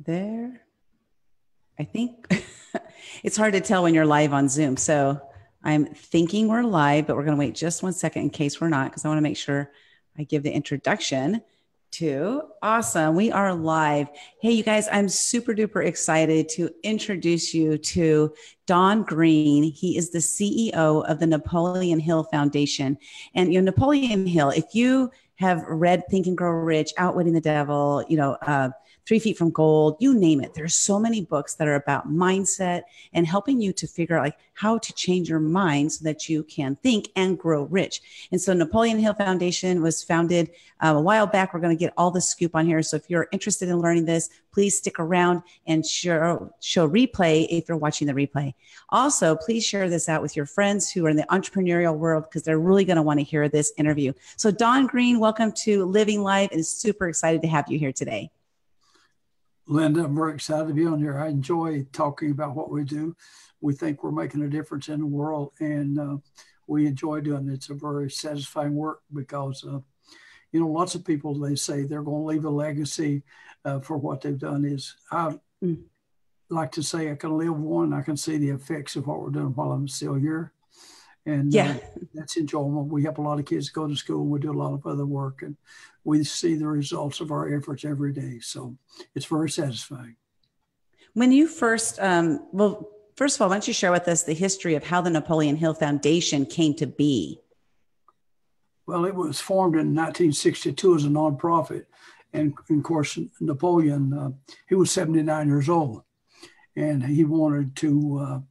there. I think it's hard to tell when you're live on Zoom. So I'm thinking we're live, but we're going to wait just 1 second in case we're not, because I want to make sure I give the introduction to. Awesome. We are live. Hey, you guys, I'm super duper excited to introduce you to Don Green. He is the CEO of the Napoleon Hill Foundation. And, Napoleon Hill, if you have read Think and Grow Rich, Outwitting the Devil, 3 Feet from Gold, you name it. There's so many books that are about mindset and helping you to figure out how to change your mind so that you can think and grow rich. And so Napoleon Hill Foundation was founded a while back. We're going to get all the scoop on here. So if you're interested in learning this, please stick around and show replay if you're watching the replay. Also, please share this out with your friends who are in the entrepreneurial world, because they're really going to want to hear this interview. So Don Green, welcome to Living Life, and super excited to have you here today. Linda, I'm very excited to be on here. I enjoy talking about what we do. We think we're making a difference in the world, and we enjoy doing it. It's a very satisfying work because, lots of people, they say they're going to leave a legacy for what they've done. I like to say I can live one. I can see the effects of what we're doing while I'm still here. And that's enjoyable. We help a lot of kids go to school. We do a lot of other work, and we see the results of our efforts every day. So it's very satisfying. When you first, first of all, why don't you share with us the history of how the Napoleon Hill Foundation came to be? Well, it was formed in 1962 as a nonprofit. And of course, Napoleon, he was 79 years old, and he wanted to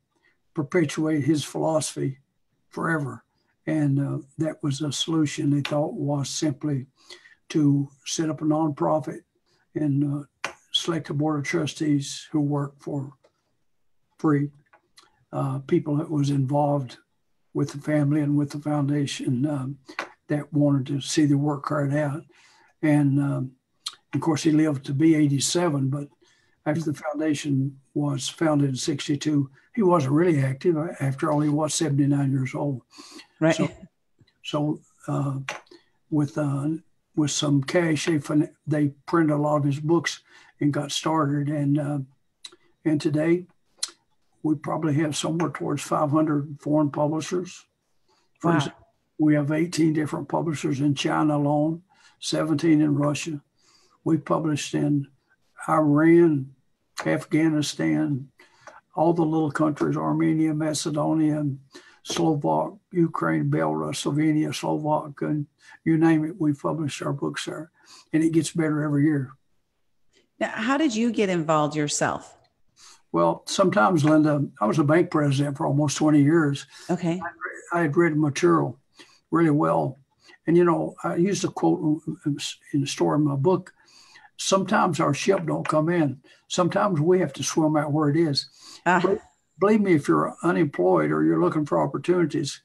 perpetuate his philosophy forever. And that was a solution they thought was simply to set up a nonprofit and select a board of trustees who work for free. People that was involved with the family and with the foundation that wanted to see the work carried out. And of course, he lived to be 87, but after the foundation was founded in 62, he wasn't really active. After all, he was 79 years old. Right. So with some cash, they printed a lot of his books and got started. And today, we probably have somewhere towards 500 foreign publishers. For example, we have 18 different publishers in China alone, 17 in Russia. We published in Iran, Afghanistan, all the little countries, Armenia, Macedonia, Slovak, Ukraine, Belarus, Slovenia, Slovak, and you name it, we publish our books there. And it gets better every year. Now, how did you get involved yourself? Well, sometimes, Linda, I was a bank president for almost 20 years. Okay. I had read material really well. And, I used a quote in the story in my book. Sometimes our ship don't come in. Sometimes we have to swim out where it is. Believe me, if you're unemployed or you're looking for opportunities,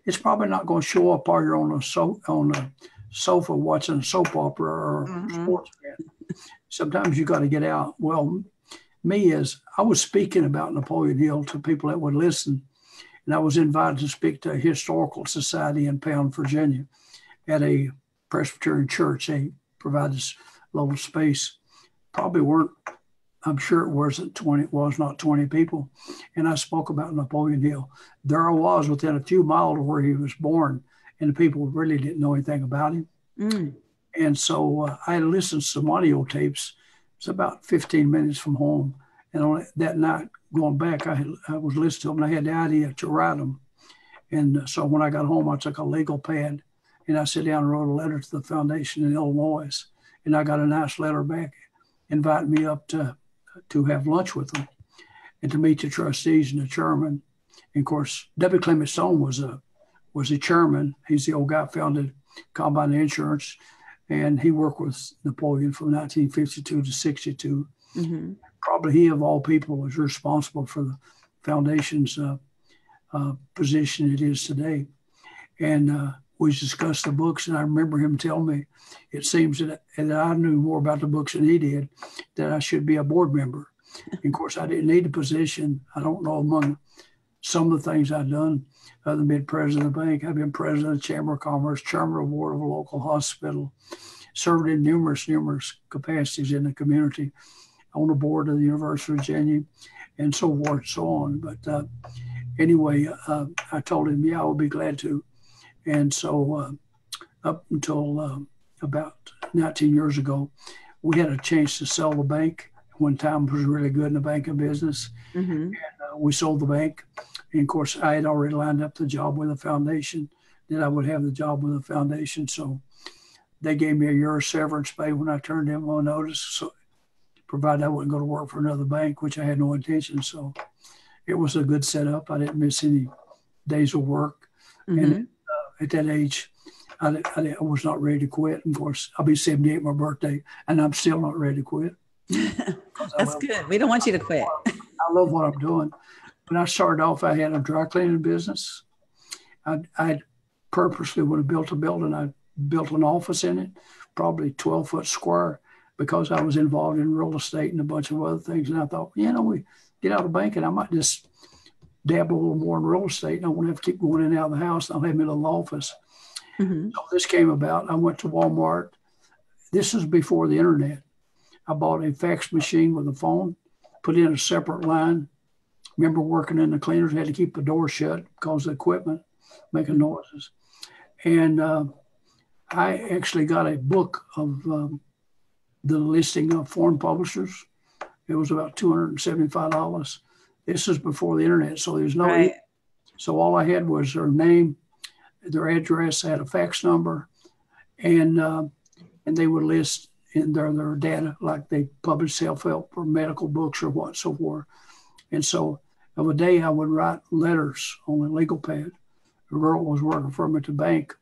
it's probably not going to show up while you're on a sofa watching a soap opera or sports fan. Sometimes you got to get out. Well, I was speaking about Napoleon Hill to people that would listen, and I was invited to speak to a historical society in Pound, Virginia, at a Presbyterian church. They provided this little space. Probably weren't. I'm sure it wasn't 20. It was not 20 people, and I spoke about Napoleon Hill. There I was within a few miles of where he was born, and the people really didn't know anything about him. And so I listened to some audio tapes. It's about 15 minutes from home, and on that night going back, I was listening to them, and I had the idea to write them. And so when I got home, I took a legal pad, and I sat down and wrote a letter to the foundation in Illinois, and I got a nice letter back, inviting me up to have lunch with them and to meet the trustees and the chairman. And of course, W. Clement Stone was a chairman. He's the old guy who founded Combine Insurance, and he worked with Napoleon from 1952 to 62. Probably he, of all people, was responsible for the foundation's position it is today. And we discussed the books, and I remember him telling me, it seems that I knew more about the books than he did, that I should be a board member. And of course, I didn't need a position. I don't know, among some of the things I've done, other than being president of the bank, I've been president of the Chamber of Commerce, chairman of the board of a local hospital, served in numerous capacities in the community. on the board of the University of Virginia, and so forth and so on. But anyway, I told him, yeah, I would be glad to. And so up until about 19 years ago, we had a chance to sell the bank. One time was really good in the banking business. Mm-hmm. And we sold the bank. And of course, I had already lined up the job with the foundation, that I would have the job with the foundation. So they gave me a year of severance pay when I turned in my notice, so provided I wouldn't go to work for another bank, which I had no intention. So it was a good setup. I didn't miss any days of work. Mm-hmm. And at that age, I was not ready to quit. Of course, I'll be 78 my birthday, and I'm still not ready to quit. That's good. We don't want you to quit. I love what I'm doing. When I started off, I had a dry cleaning business. I purposely, when I built a building, I built an office in it, probably 12-foot square, because I was involved in real estate and a bunch of other things. And I thought, we get out of banking, I might just dabble a little more in real estate, and I won't have to keep going in and out of the house. I'll have my little office. Mm-hmm. So this came about. I went to Walmart. This is before the internet. I bought a fax machine with a phone, put in a separate line. Remember working in the cleaners, had to keep the door shut because of the equipment making noises. And I actually got a book of the listing of foreign publishers. It was about $275. This is before the internet, so there's no. Right. So all I had was their name, their address, I had a fax number, and they would list in their data, like they publish self-help or medical books or what, so forth. And so of a day I would write letters on a legal pad. A girl was working for me at the bank,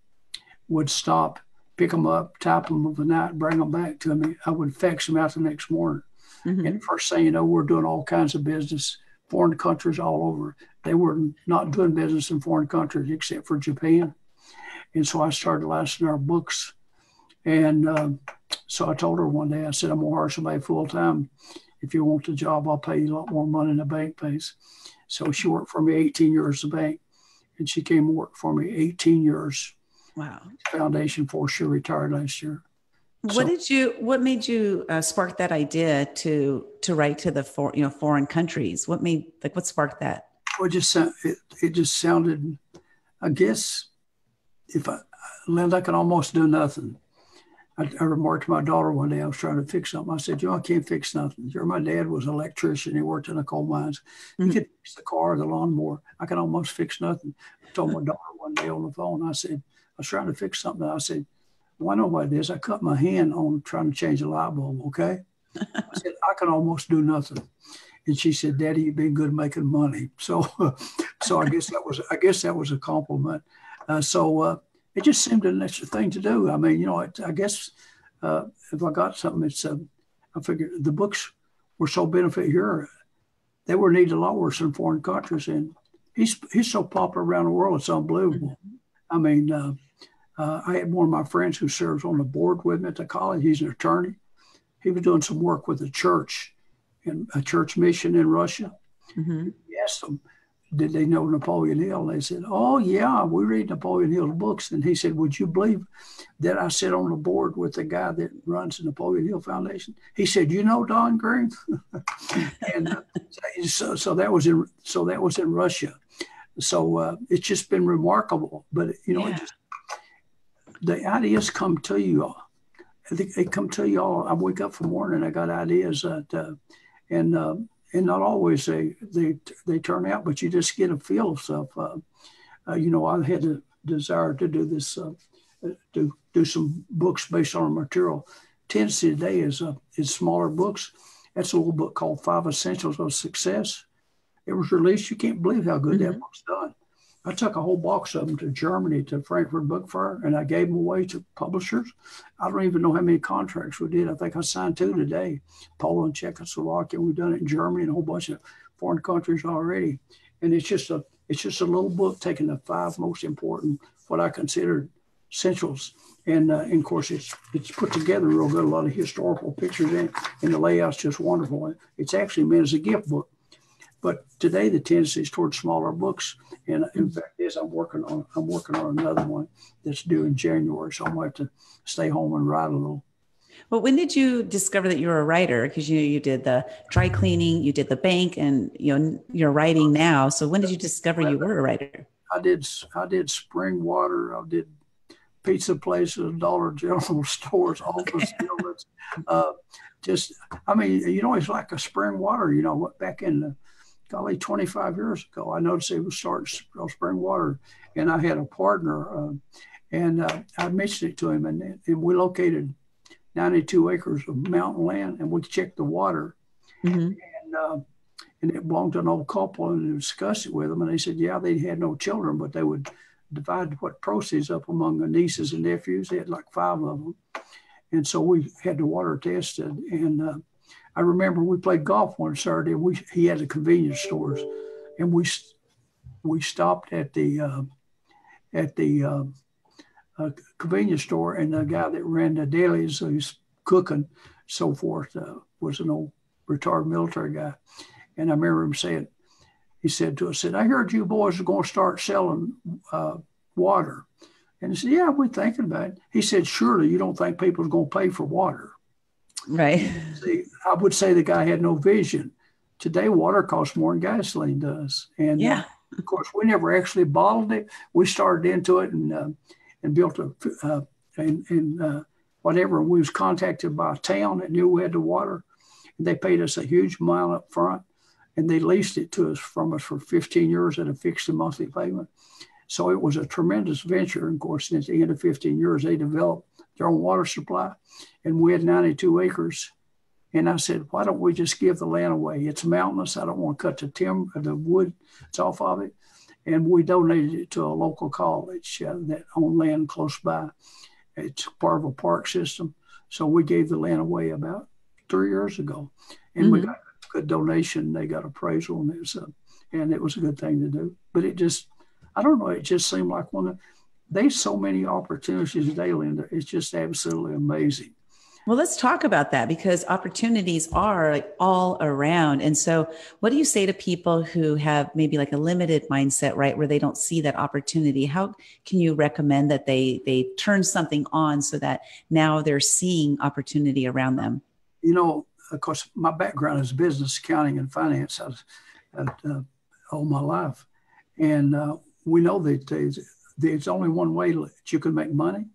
would stop, pick them up, type them overnight, bring them back to me. I would fax them out the next morning. Mm-hmm. And first thing you know, we're doing all kinds of business, foreign countries all over. They were not doing business in foreign countries except for Japan. And so I started licensing our books. And so I told her one day, I said, I'm going to hire somebody full time. If you want the job, I'll pay you a lot more money than the bank pays. So she worked for me 18 years at the bank, and she came and worked for me 18 years. Wow. Foundation before she retired last year. What made you spark that idea to write to the foreign countries? What sparked that? Well, it just sounded, I guess, Linda, I can almost do nothing. I remarked to my daughter one day, I was trying to fix something. I said, I can't fix nothing. My dad was an electrician. He worked in the coal mines. He could fix the car, the lawnmower. I can almost fix nothing. I told my daughter one day on the phone, I said, I was trying to fix something. I said, well, I know what it is. I cut my hand on trying to change a light bulb, okay? I said, I can almost do nothing. And she said, Daddy, you've been good making money. So I guess that was a compliment. It just seemed a natural thing to do. I mean, I guess if I got something, I figured the books were so benefit here. They were needed a lot worse in foreign countries. And he's so popular around the world, it's unbelievable. Mm-hmm. I mean, I had one of my friends who serves on the board with me at the college. He's an attorney. He was doing some work with the church, in a church mission in Russia. Mm-hmm. He asked them, did they know Napoleon Hill? They said, oh, yeah, we read Napoleon Hill's books. And he said, would you believe that I sit on the board with the guy that runs the Napoleon Hill Foundation? He said, you know Don Green? And so that was in Russia. So it's just been remarkable. But, the ideas come to you. They come to you all. I wake up from morning, I got ideas and not always they turn out, but you just get a feel of stuff. I had a desire to do this, do some books based on material. Tendency today is smaller books. That's a little book called 5 Essentials of Success. It was released. You can't believe how good that book's done. I took a whole box of them to Germany, to Frankfurt Book Fair, and I gave them away to publishers. I don't even know how many contracts we did. I think I signed 2 today. Poland, Czechoslovakia. We've done it in Germany and a whole bunch of foreign countries already. And it's just a little book taking the 5 most important, what I consider essentials. And of course, it's put together real good. A lot of historical pictures in it, and the layout's just wonderful. It's actually meant as a gift book. But today the tendency is towards smaller books, and in fact, I'm working on another one that's due in January, so I might have to stay home and write a little. Well, when did you discover that you were a writer? Because you did the dry cleaning, you did the bank, and you're writing now. So when did you discover you were a writer? I did spring water. I did pizza places, Dollar General stores, office buildings. Uh, just, I mean, it's like a spring water. Back in golly, 25 years ago, I noticed it was starting to spell spring water, and I had a partner, and I mentioned it to him, and we located 92 acres of mountain land, and we checked the water, Mm-hmm. and it belonged to an old couple, and discussed it with them, and they said, yeah, they had no children, but they would divide what proceeds up among the nieces and nephews. They had like 5 of them, and so we had the water tested, and I remember we played golf one Saturday. He had the convenience stores, and we stopped at the convenience store, and the guy that ran the dailies, who's cooking, so forth, was an old retired military guy, and I remember him saying, he said to us, "I heard you boys are going to start selling water," and he said, "Yeah, we're thinking about it." He said, "Surely you don't think people are going to pay for water?" Right. See, I would say the guy had no vision. Today, water costs more than gasoline does. And Yeah. of course, we never actually bottled it. We started into it and built whatever. We was contacted by a town that knew we had the water, and they paid us a huge amount up front, and they leased it to us from us for 15 years at a fixed monthly payment. So it was a tremendous venture. And of course, at the end of 15 years, they developed their own water supply, and we had 92 acres. And I said, why don't we just give the land away? It's mountainous. I don't want to cut the wood that's off of it. And we donated it to a local college that owned land close by. It's part of a park system. So we gave the land away about 3 years ago, and we got a good donation. They got appraisal, and it was a good thing to do. But I don't know, it just seemed like there's so many opportunities today, Linda. It's just absolutely amazing. Well, let's talk about that, because opportunities are like all around. And so what do you say to people who have maybe like a limited mindset, right, where they don't see that opportunity? How can you recommend that they turn something on so that now they're seeing opportunity around them? Of course, my background is business, accounting, and finance all my life. And we know that there's only one way that you can make money,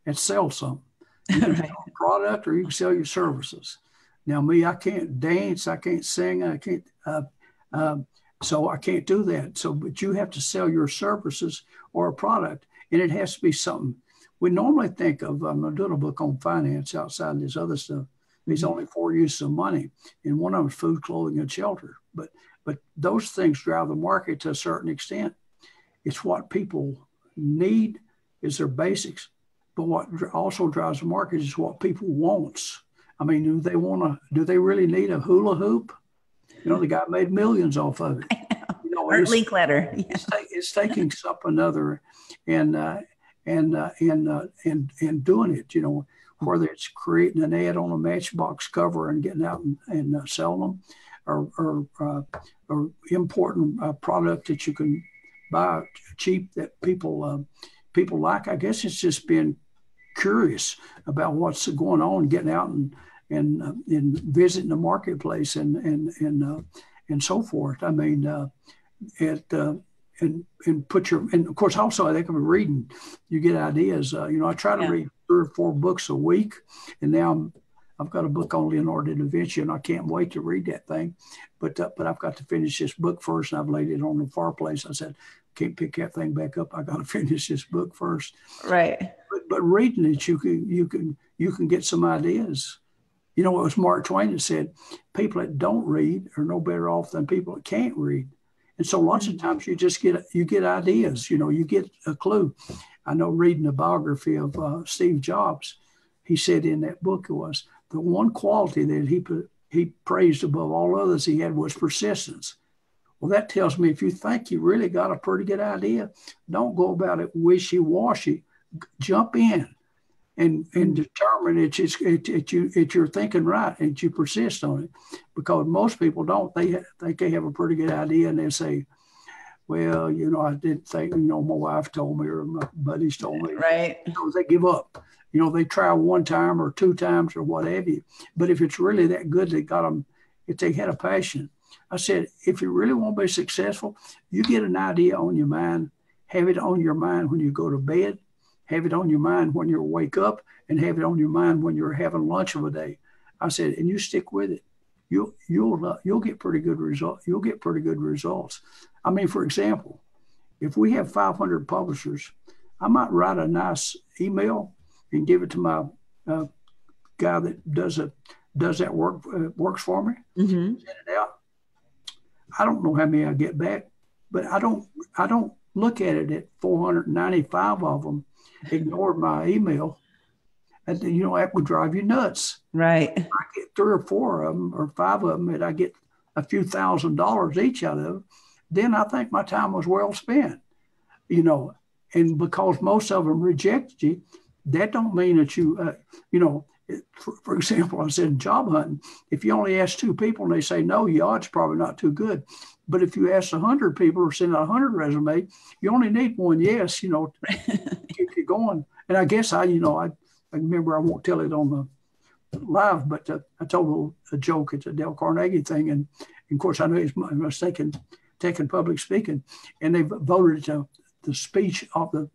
and sell something. You can sell a product, or you can sell your services. Now, me, I can't dance, I can't sing, I can't, so I can't do that. But you have to sell your services or a product, and it has to be something. We normally think of, I'm doing a book on finance outside this other stuff. There's only 4 uses of money, and one of them is food, clothing, and shelter. But those things drive the market to a certain extent. It's what people need is their basics. But what also drives the market is what people wants. I mean, do they really need a hula hoop? The guy made millions off of it. Art Linkletter. Yeah. It's taking something other and doing it, whether it's creating an ad on a Matchbox cover and getting out and selling them, or importing a product that you can buy cheap that people like. I guess it's just being curious about what's going on, getting out and visiting the marketplace and so forth. I mean, and of course also I think of reading, you get ideas. I try to read 3 or 4 books a week, and now I've got a book on Leonardo da Vinci, and I can't wait to read that thing. But I've got to finish this book first, and I've laid it on the fireplace. I said, can't pick that thing back up. I got to finish this book first. Right. But reading it, you can get some ideas. It was Mark Twain that said, people that don't read are no better off than people that can't read. And so lots of times you get ideas. You get a clue. I know, reading the biography of Steve Jobs, he said in that book, it was the one quality that he praised above all others he had was persistence. Well, that tells me if you think you really got a pretty good idea, don't go about it wishy-washy. Jump in and determine that you're thinking right, and you persist on it. Because most people don't. They think they have a pretty good idea, and they say, well, I didn't think, my wife told me, or my buddies told me. Right. They give up. You know, they try one time or two times or whatever. But if it's really that good, they got them, if they had a passion. I said, if you really want to be successful, you get an idea on your mind, have it on your mind when you go to bed, have it on your mind when you wake up, and have it on your mind when you're having lunch of a day. I said, and you stick with it. You'll get pretty good results. You'll get pretty good results. I mean, for example, if we have 500 publishers, I might write a nice email and give it to my guy that does that work works for me. Mm-hmm. Send it out. I don't know how many I get back, but I don't look at it at 495 of them ignored my email. And you know, that would drive you nuts. Right. I get 3 or 4 of them or 5 of them, and I get a few $1,000s each out of them. Then I think my time was well spent, you know. And because most of them rejected you, that don't mean that you, you know, for example, I said in job hunting, if you only ask 2 people and they say no, your odds probably not too good. But if you ask 100 people or send out 100 resumes, you only need 1 yes, you know, to keep you going. And I guess I remember, I won't tell it on the live, but I told a joke at the Dale Carnegie thing. And of course, I know it's my mistake in taking public speaking. And they voted the speech of the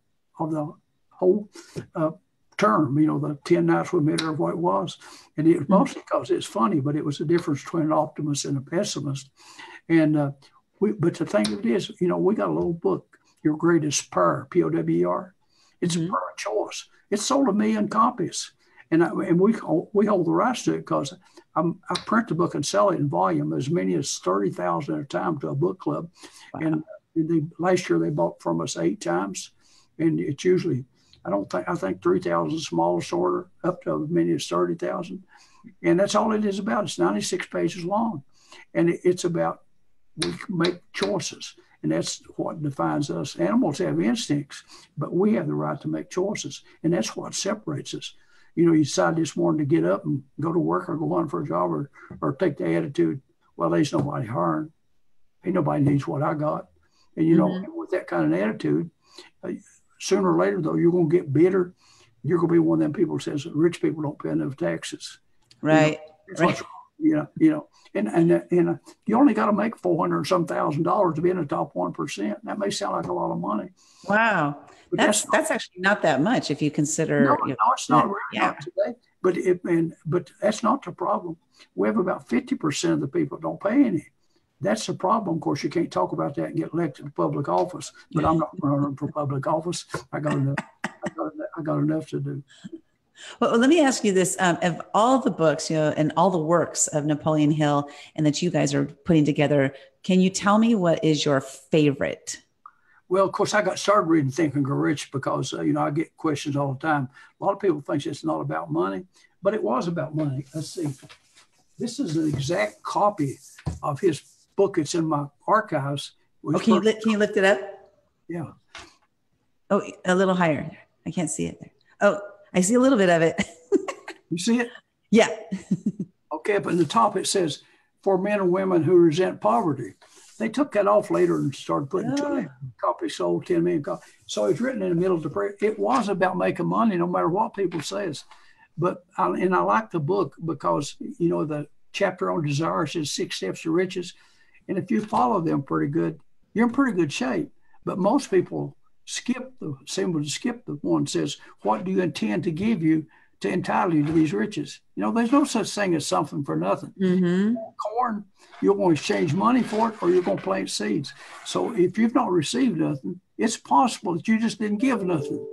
whole term, you know, the 10 nights we met, or what it was. And it was mostly because it's funny, but it was the difference between an optimist and a pessimist. And but the thing of it is, you know, we got a little book, Your Greatest Power, Power. It's a power of choice. It's sold 1 million copies. And we hold the rights to it because I print the book and sell it in volume, as many as 30,000 at a time to a book club. Wow. And last year they bought from us 8 times. And it's usually, I think 3,000 smallest order, up to as many as 30,000. And that's all it is about. It's 96 pages long. And it's about, we make choices. And that's what defines us. Animals have instincts, but we have the right to make choices. And that's what separates us. You know, you decide this morning to get up and go to work or go on for a job, or take the attitude, well, there's nobody hiring. Ain't nobody needs what I got. And, you know, with that kind of attitude, sooner or later, though, you're going to get bitter. You're going to be one of them people who says rich people don't pay enough taxes. Right. You know, and you only got to make $400 and some thousand to be in the top 1%. That may sound like a lot of money. Wow. But that's actually not that much if you consider. No, it's not really not today. But that's not the problem. We have about 50% of the people don't pay any. That's the problem. Of course, you can't talk about that and get elected to public office. But I'm not running for public office. I got enough to do. Well, let me ask you this. Of all the books, you know, and all the works of Napoleon Hill and that you guys are putting together, can you tell me what is your favorite? Well, of course, I got started reading Think and Grow Rich because, you know, I get questions all the time. A lot of people think it's not about money, but it was about money. Let's see. This is an exact copy of his book. It's in my archives. Can you lift it up? Yeah. Oh, a little higher. I can't see it there. Oh, I see a little bit of it. You see it? Yeah. Okay, up in the top it says, for men and women who resent poverty. They took that off later and started putting 2 million copies sold, 10 million copies. So it's written in the middle of the prayer. It was about making money, no matter what people says. But I like the book because, you know, the chapter on desire says 6 steps to riches. And if you follow them pretty good, you're in pretty good shape. But most people skip the one that says, what do you intend to give you to entitle you to these riches? You know, there's no such thing as something for nothing. Mm-hmm. Corn, you're going to exchange money for it, or you're going to plant seeds. So if you've not received nothing, it's possible that you just didn't give nothing.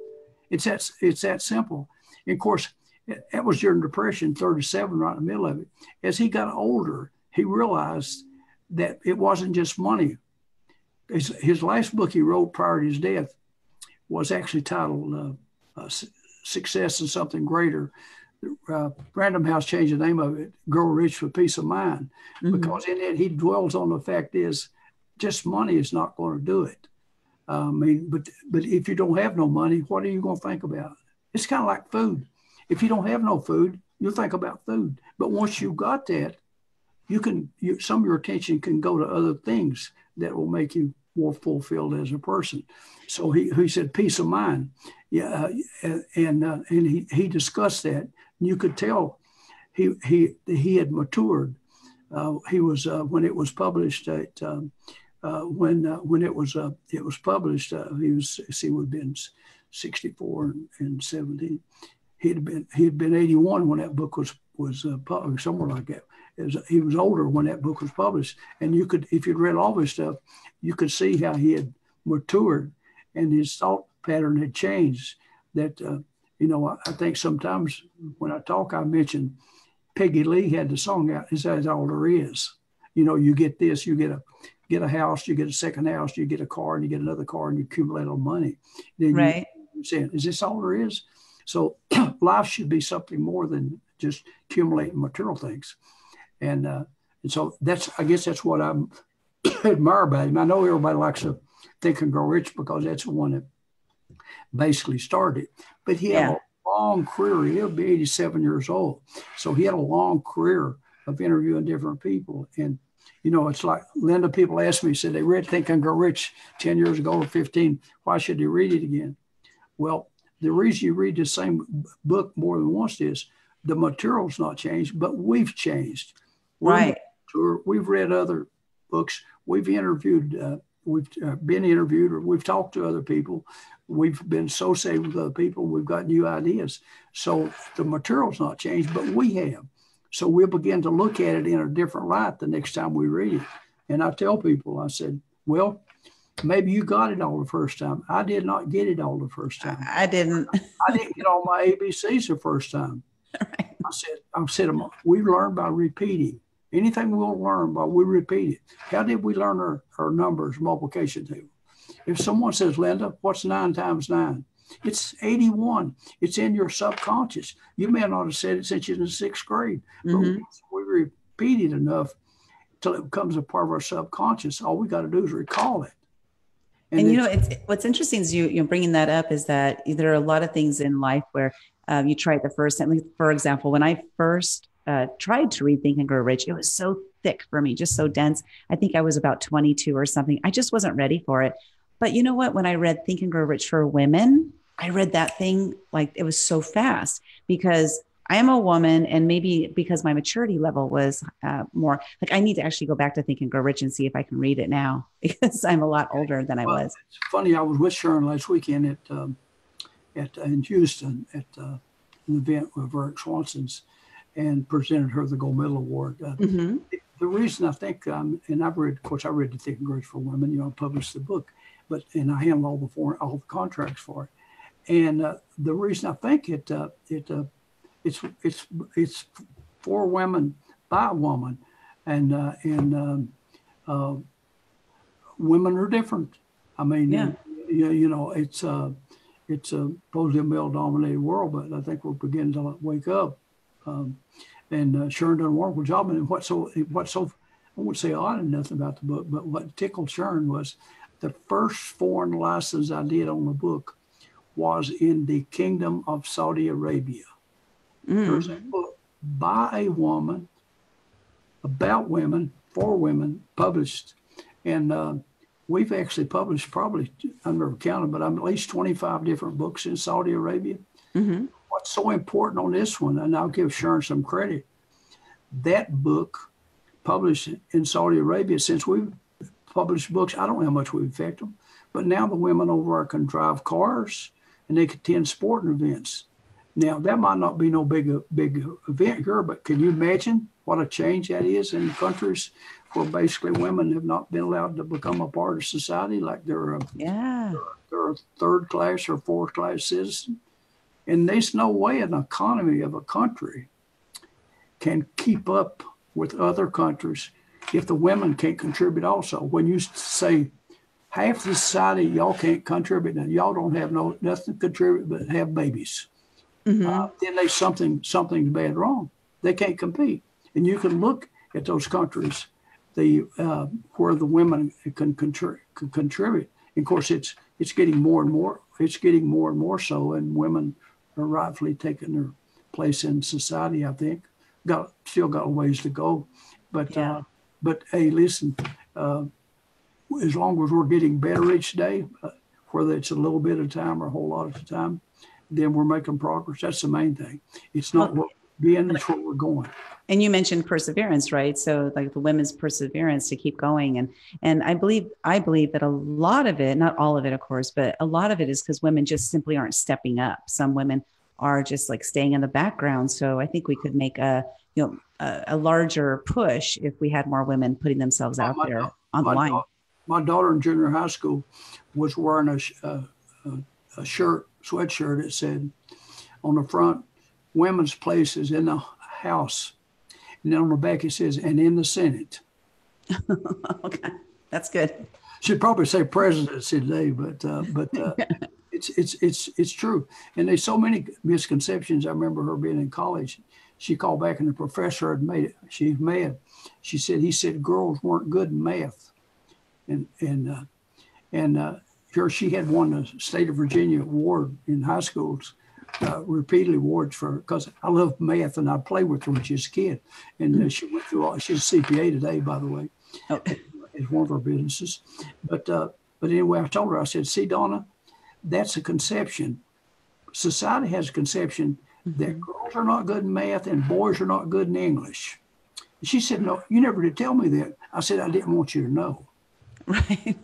It's that simple. And of course, that was during Depression, 37, right in the middle of it. As he got older, he realized that it wasn't just money. His last book he wrote prior to his death was actually titled Success and Something Greater. Random House changed the name of it, Grow Rich with Peace of Mind, because in it he dwells on the fact is just money is not going to do it. But if you don't have no money, what are you going to think about? It's kind of like food. If you don't have no food, you'll think about food. But once you've got that, some of your attention can go to other things that will make you more fulfilled as a person. So he said peace of mind. Yeah, and he discussed that. You could tell he had matured. He was when it was published at when it was published. He was he would have been 64 and 17. He had been 81 when that book was published, somewhere like that. He was older when that book was published, and you could, if you'd read all his stuff, you could see how he had matured, and his thought pattern had changed. That I think sometimes when I talk, I mention Peggy Lee had the song out. That's all there is. You get this, you get a house, you get a second house, you get a car, and you get another car, and you accumulate all the money. Then right. You're saying, is this all there is? So life should be something more than just accumulating material things. And so I guess that's what I admire about him. I know everybody likes to Think and Grow Rich because that's the one that basically started. But he had a long career. He'll be 87 years old. So he had a long career of interviewing different people. And, it's like, Linda, people ask me, said they read Think and Grow Rich 10 years ago or 15. Why should they read it again? Well, the reason you read the same book more than once is the material's not changed, but we've changed. Right. We've read other books. We've interviewed, we've been interviewed, or we've talked to other people. We've been associated with other people. We've got new ideas. So the material's not changed, but we have. So we'll begin to look at it in a different light the next time we read it. And I tell people, I said, well, maybe you got it all the first time. I did not get it all the first time. I didn't. I didn't get all my ABCs the first time. Right. I said, we learn by repeating. Anything we'll learn by we repeat it. How did we learn our numbers, multiplication table? If someone says, Linda, what's 9 times 9? It's 81. It's in your subconscious. You may not have said it since you're in the 6th grade, but we repeat it enough until it becomes a part of our subconscious. All we got to do is recall it. And it's what's interesting is you bringing that up is that there are a lot of things in life where you try it the first time. For example, when I first tried to read Think and Grow Rich, it was so thick for me, just so dense. I think I was about 22 or something. I just wasn't ready for it. But you know what? When I read Think and Grow Rich for Women, I read that thing like it was so fast because I am a woman, and maybe because my maturity level was more like I need to actually go back to Think and Grow Rich and see if I can read it now because I'm a lot older than I was. It's funny. I was with Sharon last weekend in Houston at an event with Eric Swanson's and presented her the Gold Medal Award. The reason I think, and I read the Think and Grow Rich for Women. I published the book, and I handle all the contracts for it. And the reason I think it's for women by a woman, and women are different. I mean, it's supposedly a male-dominated world, but I think we're beginning to wake up. And Sharon done a wonderful job. And what's so I won't say odd or nothing about the book, but what tickled Sharon was the first foreign license I did on the book was in the Kingdom of Saudi Arabia. There's a book by a woman about women, for women, published. And we've actually published probably, I've never counted, but at least 25 different books in Saudi Arabia. What's so important on this one, and I'll give Sharon some credit, that book published in Saudi Arabia, since we've published books, I don't know how much we've affected them, but now the women over there can drive cars and they can attend sporting events. Now, that might not be no big event here, but can you imagine what a change that is in countries where basically women have not been allowed to become a part of society, like they're a third class or fourth class citizen? And there's no way an economy of a country can keep up with other countries if the women can't contribute also. When you say half the society, y'all can't contribute, and y'all don't have nothing to contribute but have babies, then there's something's bad wrong. They can't compete. And you can look at those countries where the women can contribute. And of course, it's getting more and more. It's getting more and more so, and women are rightfully taking their place in society. I think still got a ways to go, but hey, listen. As long as we're getting better each day, whether it's a little bit of time or a whole lot of time, then we're making progress. That's the main thing. It's not what we're being, it's where we're going. And you mentioned perseverance, right? So like the women's perseverance to keep going. And I believe that a lot of it, not all of it, of course, but a lot of it is because women just simply aren't stepping up. Some women are just like staying in the background. So I think we could make a larger push if we had more women putting themselves out there on the line. My daughter in junior high school was wearing a sweatshirt that said on the front, women's place is in the House. And then on the back it says, and in the Senate. Okay, that's good. Should probably say presidency today, but it's true. And there's so many misconceptions. I remember her being in college. She called back and the professor had made it. She's mad. He said girls weren't good in math, and here she had won the state of Virginia award in high schools. Repeatedly awards because I love math and I played with her when she was a kid. And she went through she's a CPA today, by the way. It's one of our businesses. But anyway, I told her, I said, see, Donna, that's a conception. Society has a conception that girls are not good in math and boys are not good in English. She said, no, you never did tell me that. I said, I didn't want you to know. Right.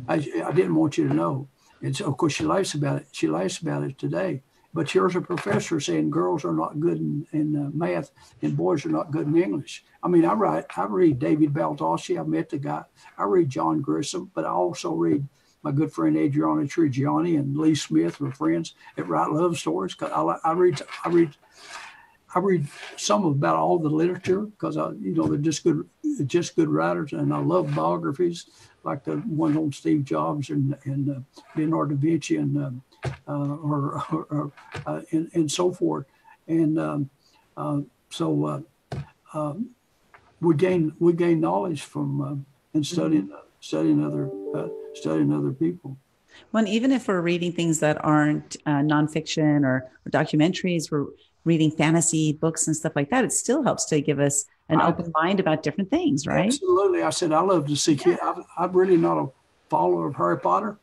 I didn't want you to know. And so, of course, she laughs about it. She laughs about it today. But here's a professor saying girls are not good in math and boys are not good in English. I mean, I read David Baldacci. I met the guy. I read John Grisham, but I also read my good friend Adriana Trigiani and Lee Smith were friends that write love stories. Cause I read some about all the literature because they're just good writers, and I love biographies like the one on Steve Jobs and Leonardo da Vinci and so forth. And so we gain knowledge from and studying other people. Well, even if we're reading things that aren't nonfiction or documentaries, we're reading fantasy books and stuff like that, it still helps to give us an open mind about different things, right? Absolutely. I said, I love to see kids. I'm really not a follower of Harry Potter,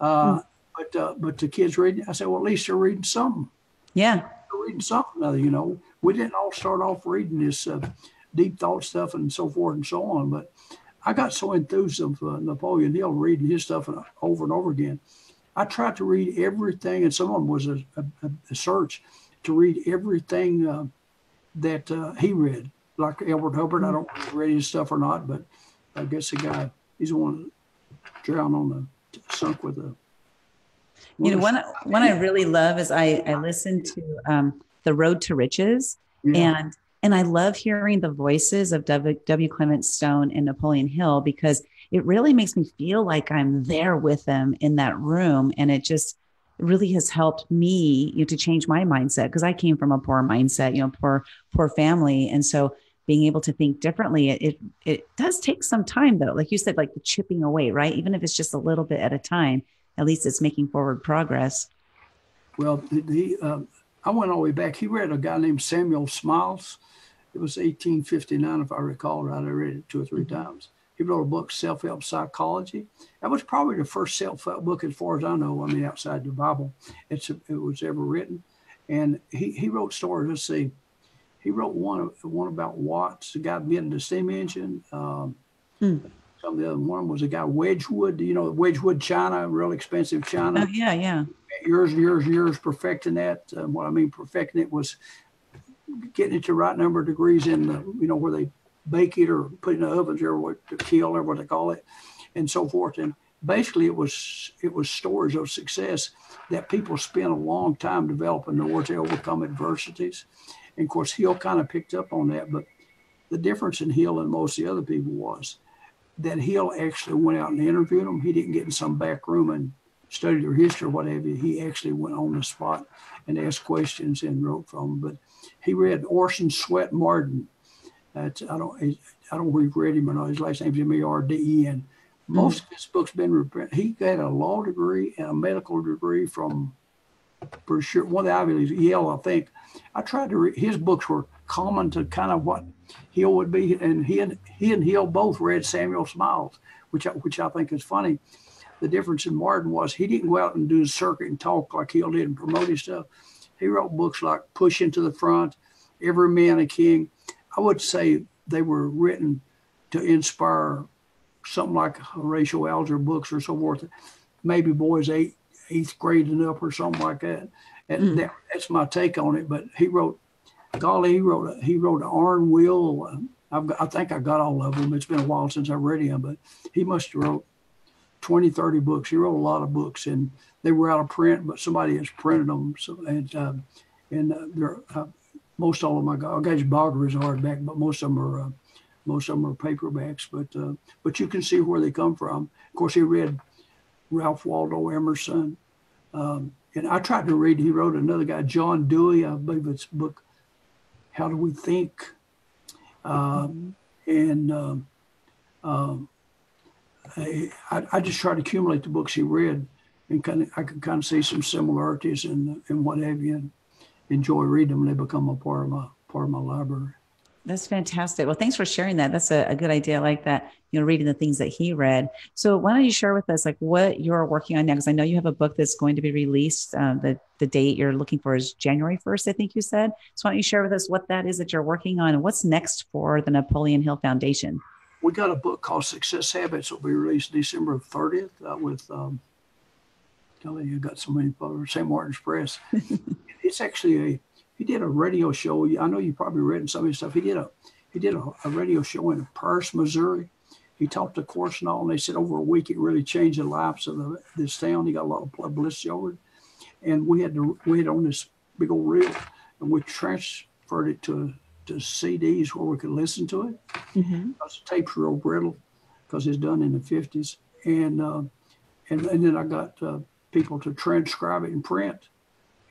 but the kids reading, I said, well, at least they're reading something. Yeah. They're reading something. We didn't all start off reading this deep thought stuff and so forth and so on, but I got so enthused of Napoleon Hill reading his stuff over and over again. I tried to read everything, and some of them was a search to read everything that he read. Like Edward Hubbard, I don't know if he read his stuff or not, but I guess the guy, he's the one that drowned on sunk with a. One I really love is I listen to The Road to Riches, and I love hearing the voices of W. Clement Stone and Napoleon Hill because it really makes me feel like I'm there with them in that room, and it really has helped me to change my mindset because I came from a poor mindset, poor family, and so being able to think differently, it does take some time though, like you said, like the chipping away, right? Even if it's just a little bit at a time, at least it's making forward progress. Well, I went all the way back. He read a guy named Samuel Smiles. It was 1859, if I recall right. I read it 2 or 3 times. He wrote a book, Self-Help Psychology. That was probably the first self-help book, as far as I know. I mean, outside the Bible, it was ever written. And he wrote stories. Let's see. He wrote one about Watts, the guy building the steam engine. Some of the other one was a guy Wedgwood. Wedgwood china, real expensive china. Oh yeah. Years perfecting that. What I mean perfecting it was getting it to the right number of degrees in the, where they bake it or put it in the ovens or what to kill or what they call it, and so forth. And basically, it was stories of success that people spent a long time developing in order to overcome adversities. And of course, Hill kind of picked up on that. But the difference in Hill and most of the other people was that Hill actually went out and interviewed them. He didn't get in some back room and study their history or whatever. He actually went on the spot and asked questions and wrote from them. But he read Orson Swett Marden. I don't know where you've read him or not. His last name's Marden. Most of his books been reprinted. He got a law degree and a medical degree from, for sure, one of the Ivy Leagues, Yale, I think. I tried to read, his books were common to kind of what Hill would be, and he and Hill both read Samuel Smiles, which I think is funny. the difference in Martin was he didn't go out and do the circuit and talk like Hill did and promote his stuff. He wrote books like Pushing to the Front, Every Man a King. I would say they were written to inspire something like Horatio Alger books or so forth. Maybe boys eighth grade and up or something like that. And that's my take on it. But he wrote, golly, he wrote Iron Will. I think I got all of them. It's been a while since I read him, but he must have wrote 20, 30 books. He wrote a lot of books, and they were out of print, but somebody has printed them. So, they're most all of them I got his biographies hardback, but most of them are paperbacks. But you can see where they come from. Of course, he read Ralph Waldo Emerson, and I tried to read. He wrote another guy, John Dewey. I believe it's a book, How Do We Think? I just try to accumulate the books he read, and I could kind of see some similarities and what have you, and enjoy reading them. They become a part of my library. That's fantastic. Well, thanks for sharing that. That's a good idea. I like that, reading the things that he read. So why don't you share with us like what you're working on now? Because I know you have a book that's going to be released. The date you're looking for is January 1st, I think you said. So why don't you share with us what that is that you're working on and what's next for the Napoleon Hill Foundation? We got a book called Success Habits. It'll be released December 30th with, you got so many publishers, St. Martin's Press. It's actually he did a radio show. I know you probably read some of his stuff. He did a radio show in Paris, Missouri. He taught the course and all, and they said over a week it really changed the lives of this town. He got a lot of publicity over it, and we had on this big old reel, and we transferred it to CDs where we could listen to it. Because the tapes were real brittle because it's done in the 50s, and then I got people to transcribe it in print.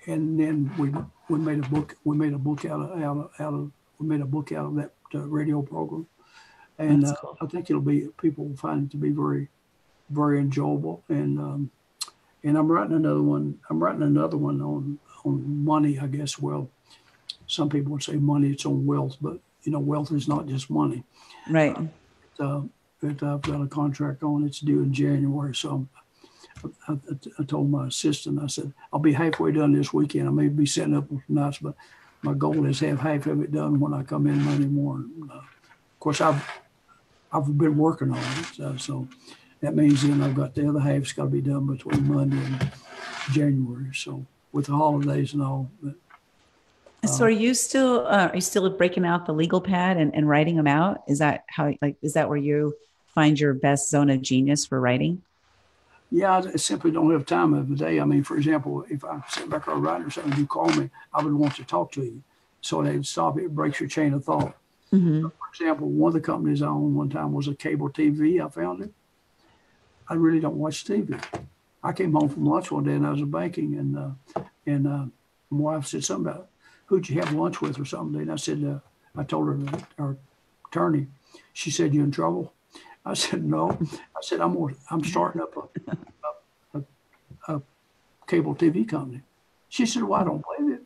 And then we made a book. We made a book out of that radio program, and cool. I think people will find it to be very, very enjoyable. And I'm writing another one. on money. I guess. Well, some people would say money. It's on wealth, but wealth is not just money. Right. I've got a contract on. It's due in January, so. I told my assistant, I said, I'll be halfway done this weekend. I may be setting up some nights, but my goal is to have half of it done when I come in Monday morning. Of course, I've been working on it. So that means then I've got the other half's got to be done between Monday and January. So with the holidays and all. But, so are you still breaking out the legal pad and writing them out? Is that is that where you find your best zone of genius for writing? Yeah, I simply don't have time of the day. I mean, for example, if I sit back or writing or something, you call me, I would want to talk to you. So they'd stop it. It breaks your chain of thought. So for example, one of the companies I owned one time was a cable TV. I found it. I really don't watch TV. I came home from lunch one day and I was banking, and my wife said something about who'd you have lunch with or something. And I said, I told her, our attorney. She said, you in trouble? I said, no. I said, I'm starting up a cable TV company. She said, well, I don't believe it.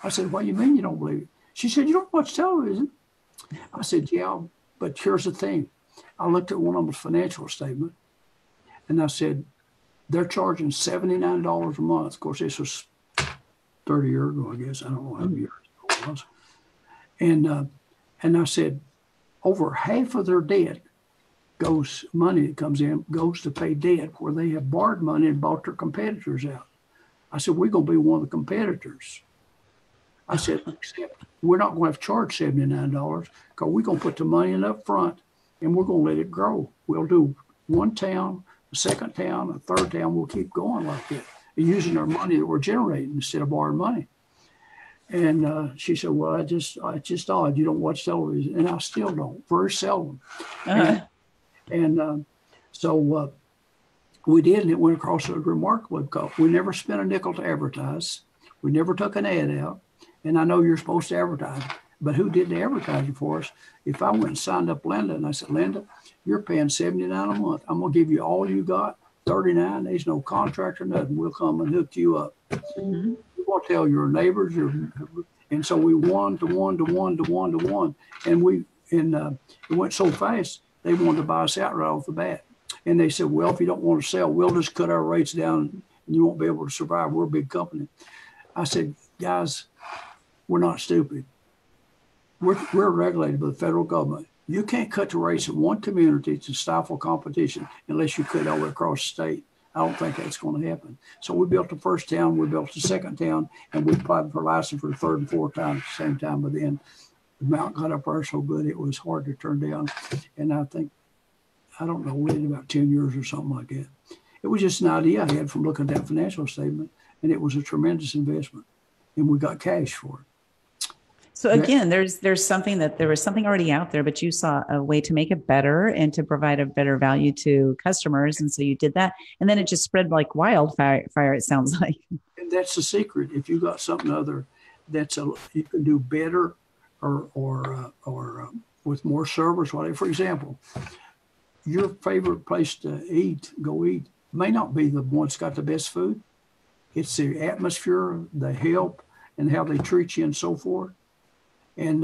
I said, what do you mean you don't believe it? She said, you don't watch television. I said, yeah, but here's the thing. I looked at one of them's financial statement, and I said, they're charging $79 a month. Of course, this was 30 years ago, I guess. I don't know how many years ago it was. And I said, over half of their debt money that comes in goes to pay debt where they have borrowed money and bought their competitors out. I said, we're going to be one of the competitors. I said, except we're not going to have to charge $79 because we're going to put the money in up front and we're going to let it grow. We'll do one town, a second town, a third town. We'll keep going like that, using our money that we're generating instead of borrowing money. And she said, well, it's just odd. You don't watch television. And I still don't, very seldom. So we did, and it went across a remarkable because we never spent a nickel to advertise. We never took an ad out. And I know you're supposed to advertise, but who did the advertising for us? If I went and signed up Linda and I said, Linda, you're paying $79 a month. I'm going to give you all you got, $39. There's no contract or nothing. We'll come and hook you up. You won't tell your neighbors. And so we 1 to 1 to 1 to 1 to 1. And it went so fast. They wanted to buy us out right off the bat. And they said, well, if you don't want to sell, we'll just cut our rates down and you won't be able to survive. We're a big company. I said, guys, we're not stupid. We're regulated by the federal government. You can't cut the rates in one community to stifle competition unless you cut all the way across the state. I don't think that's going to happen. So we built the first town, we built the second town, and we applied for license for the third and fourth time at the same time. But then the mountain got up there so good it was hard to turn down. And I don't know, we did about 10 years or something like that. It was just an idea I had from looking at that financial statement, and it was a tremendous investment. And we got cash for it. So again, there was something already out there, but you saw a way to make it better and to provide a better value to customers. And so you did that. And then it just spread like wildfire, it sounds like. And that's the secret. If you got something other you can do better or with more service, whatever. For example, your favorite place to go eat may not be the one that's got the best food. It's the atmosphere, the help, and how they treat you and so forth. And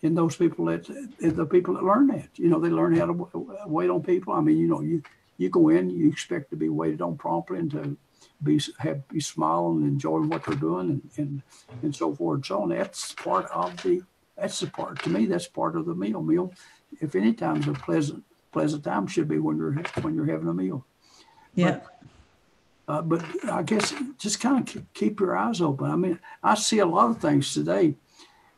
those people the people that learn that, they learn how to wait on people. I mean, you go in, you expect to be waited on promptly and to be smiling and enjoying what they're doing and so forth and so on. That's part of to me, that's part of the meal. If any time's a pleasant time should be when you're having a meal. Yeah. But I guess just kind of keep your eyes open. I mean, I see a lot of things today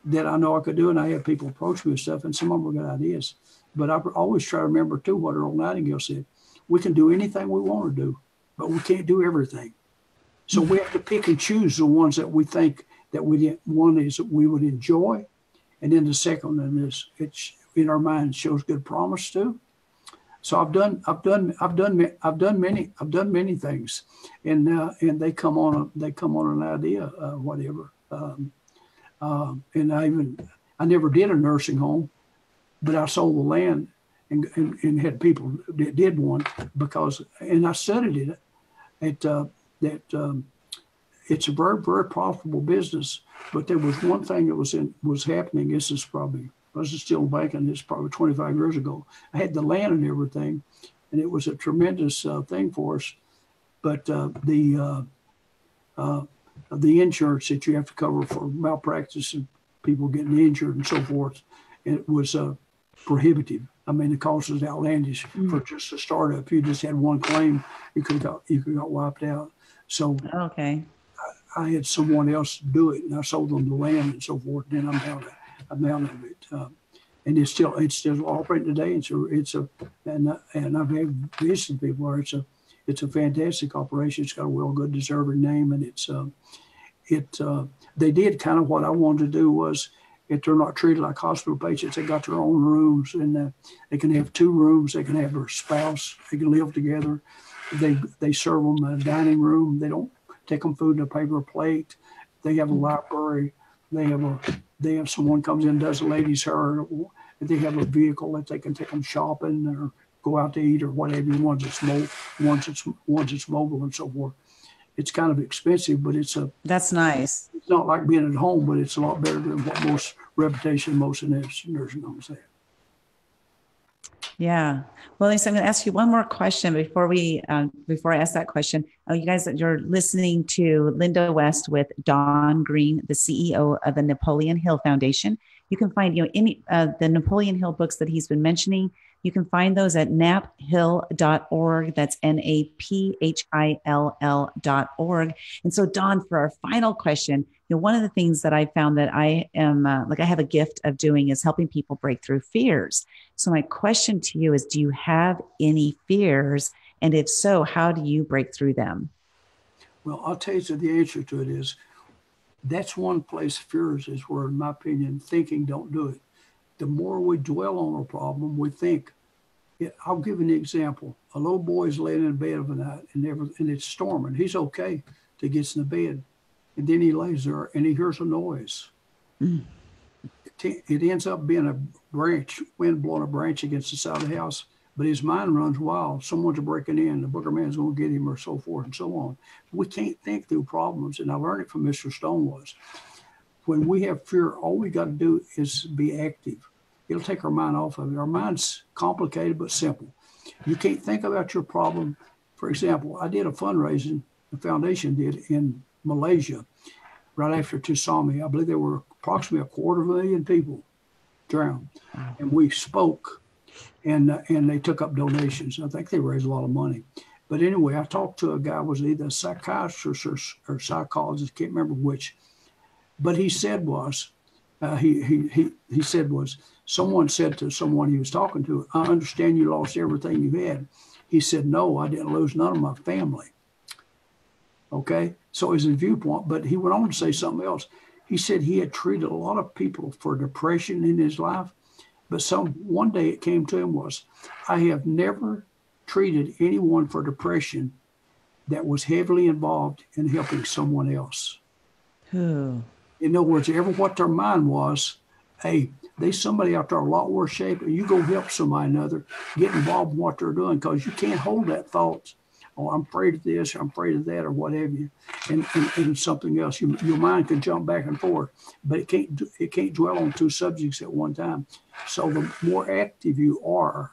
that I know I could do, and I have people approach me with stuff, and some of them are good ideas. But I always try to remember, too, what Earl Nightingale said. We can do anything we want to do, but we can't do everything. So we have to pick and choose the ones that we think that one is that we would enjoy, and then the second one is it's in our mind shows good promise to. So I've done many things, and they come on an idea, whatever. And I never did a nursing home, but I sold the land and had people that did one and I studied it. It's a very, very profitable business, but there was one thing that was happening. This is probably, I was still banking, this probably 25 years ago. I had the land and everything, and it was a tremendous thing for us. But the insurance that you have to cover for malpractice and people getting injured and so forth, it was prohibitive. I mean, the cost was outlandish for just a startup. If you just had one claim, you could got wiped out. So okay, I had someone else do it, and I sold them the land and so forth. And then I'm out of it, and it's still operating today. And I've had visited people where it's a fantastic operation. It's got a good deserving name, and they did kind of what I wanted to do was, if they're not treated like hospital patients, they got their own rooms, and they can have 2 rooms. They can have their spouse. They can live together. They serve them a dining room. They don't take them food in a paper plate. They have a library. They have someone comes in and does a lady's hair. They have a vehicle that they can take them shopping or go out to eat or whatever. Once it's mobile and so forth. It's kind of expensive, but that's nice. It's not like being at home, but it's a lot better than what most nursing homes have. Yeah. Well, Lisa, I'm going to ask you one more question before I ask that question. You guys, you're listening to Linda West with Don Green, the CEO of the Napoleon Hill Foundation. You can find, any the Napoleon Hill books that he's been mentioning. You can find those at naphill.org. That's NAPHILL.org. And so, Don, for our final question, one of the things that I found that I am I have a gift of doing is helping people break through fears. So my question to you is, do you have any fears? And if so, how do you break through them? Well, I'll tell you the answer to it is, that's one place fears is where, in my opinion, thinking don't do it. The more we dwell on a problem, we think. I'll give an example. A little boy is laying in bed of a night and it's storming. He's okay till he gets in the bed. And then he lays there and he hears a noise. Mm. It ends up being a wind blowing a branch against the side of the house. But his mind runs wild. Someone's breaking in. The booger man's going to get him or so forth and so on. We can't think through problems. And I learned it from Mr. Stone when we have fear, all we got to do is be active. It'll take our mind off of it. Our mind's complicated but simple. You can't think about your problem. For example, I did a fundraising, the foundation did in Malaysia right after tsunami. I believe there were approximately 250,000 people drowned. And we spoke, and they took up donations. I think they raised a lot of money. But anyway, I talked to a guy, was either a psychiatrist or psychologist, can't remember which. But he said was, he said was, someone said to someone he was talking to, I understand you lost everything you had. He said, no, I didn't lose none of my family. Okay, so it's a viewpoint, but he went on to say something else. He said he had treated a lot of people for depression in his life, but one day it came to him was, I have never treated anyone for depression that was heavily involved in helping someone else. Who? In other words, what their mind was, hey, there's somebody out there a lot worse shape, and you go help somebody another, get involved in what they're doing, because you can't hold that thought, oh, I'm afraid of this, I'm afraid of that, or what have you, and something else. Your mind can jump back and forth, but it can't dwell on two subjects at one time. So the more active you are,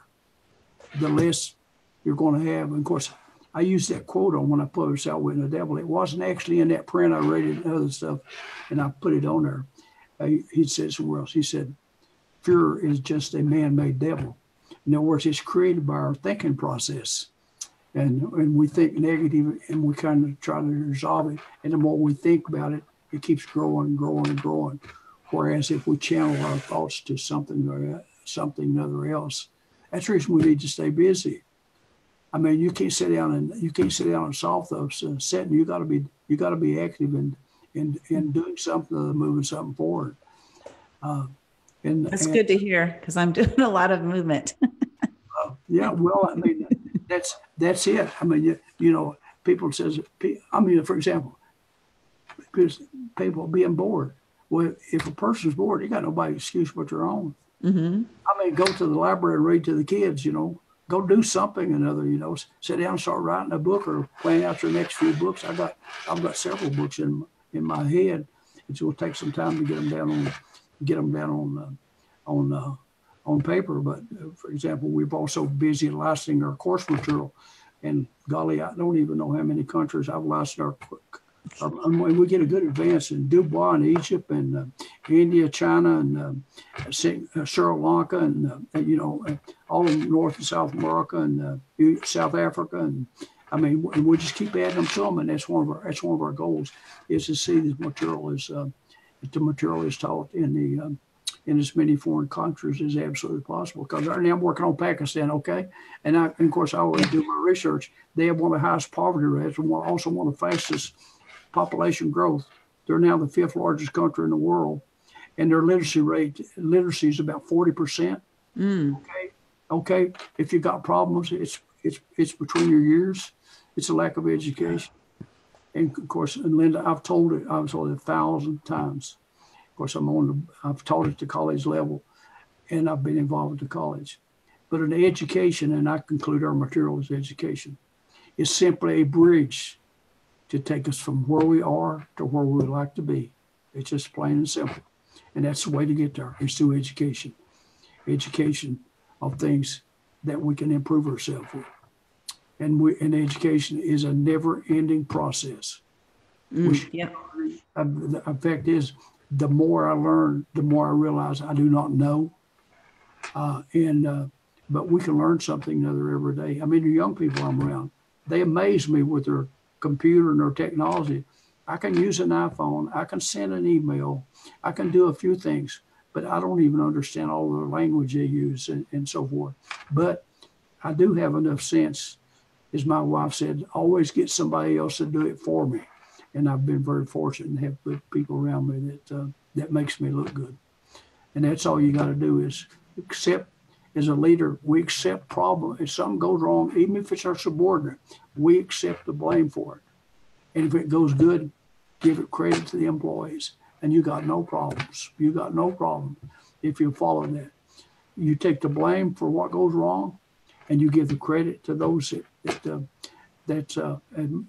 the less you're going to have. And of course, I used that quote on when I published Outwitting the Devil. It wasn't actually in that print. I read it and other stuff, and I put it on there. He said somewhere else. He said, fear is just a man-made devil. In other words, it's created by our thinking process. And we think negative, and we kind of try to resolve it. And the more we think about it, it keeps growing and growing and growing. Whereas if we channel our thoughts to something other else, that's the reason we need to stay busy. I mean, you can't sit down and solve those setting. You got to be active in doing something, moving something forward. That's good to hear, because I'm doing a lot of movement. Yeah, well, I mean, that's it. I mean, people says, I mean, for example, people being bored. Well, if a person's bored, they got nobody excuse but their own. Mm-hmm. I mean, go to the library and read to the kids, go do something another, sit down and start writing a book or plan out your next few books. I've got several books in my head. It's going to take some time to get them down on paper. But for example, we've also busy licensing our course material, and golly, I don't even know how many countries I've licensed our we get a good advance in Dubai and Egypt and India, China, and Sri Lanka, and all of North and South America and South Africa, and I mean, we just keep adding them to them, and that's one of our goals, is to see this material the material is taught in as many foreign countries as absolutely possible. Because right now I'm working on Pakistan, okay, and of course I always do my research. They have one of the highest poverty rates and also one of the fastest population growth. They're now the 5th largest country in the world, and their literacy is about 40%. Okay. If you got problems, it's between your ears. It's a lack of education. And of course, and Linda, I've told it 1,000 times. Of course, I've taught at the college level, and I've been involved with the college. But in education, and I conclude our material as education, is simply a bridge to take us from where we are to where we would like to be. It's just plain and simple. And that's the way to get there, is through education. Education of things that we can improve ourselves with. And education is a never-ending process. Yeah. The fact is, the more I learn, the more I realize I do not know. But we can learn something other every day. I mean, the young people I'm around, they amaze me with their computer and their technology. I can use an iPhone. I can send an email. I can do a few things, but I don't even understand all the language they use and so forth. But I do have enough sense, as my wife said, always get somebody else to do it for me. And I've been very fortunate to have good people around me that makes me look good. And that's all you got to do is accept. As a leader, we accept problem. If something goes wrong, even if it's our subordinate, we accept the blame for it. And if it goes good, give it credit to the employees. And you got no problems. You got no problem if you follow that. You take the blame for what goes wrong, and you give the credit to those that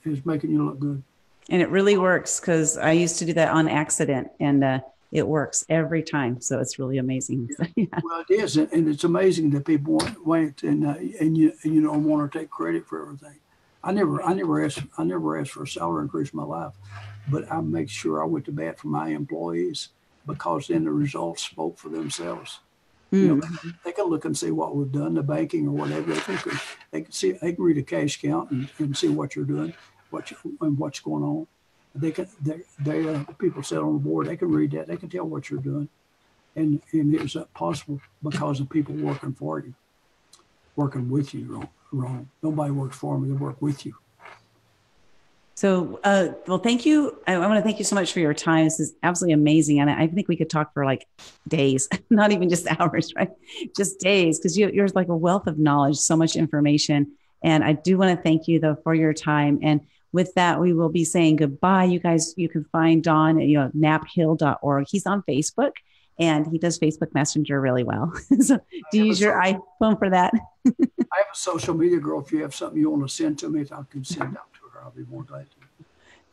is making you look good. And it really works, because I used to do that on accident. And it works every time. So it's really amazing. So, yeah. Well, it is, and it's amazing that people wait and you don't want to take credit for everything. I never asked for a salary increase in my life, but I make sure I went to bat for my employees because then the results spoke for themselves. You know, Mm. they can look and see what we've done, the banking or whatever. They can see, they can read a cash count and see what you're doing, and what's going on. People sit on the board. They can read that. They can tell what you're doing, and it's possible because of people working for you, working with you. Wrong. Nobody works for me. They work with you. So, well, thank you. I want to thank you so much for your time. This is absolutely amazing. And I think we could talk for like days, not even just hours, right? Just days, because you're like a wealth of knowledge, so much information. And I do want to thank you, though, for your time. And with that, we will be saying goodbye. You guys, you can find Don at, naphill.org. He's on Facebook and he does Facebook Messenger really well. So, do you use your iPhone for that? I have a social media girl. If you have something you want to send to me, I can send out to her. I'll be more glad to.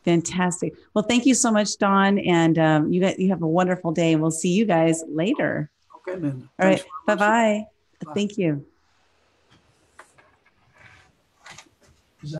Fantastic. Well, thank you so much, Don. And you have a wonderful day. And we'll see you guys later. Okay, Linda. All right. Bye-bye. Bye. Thank you.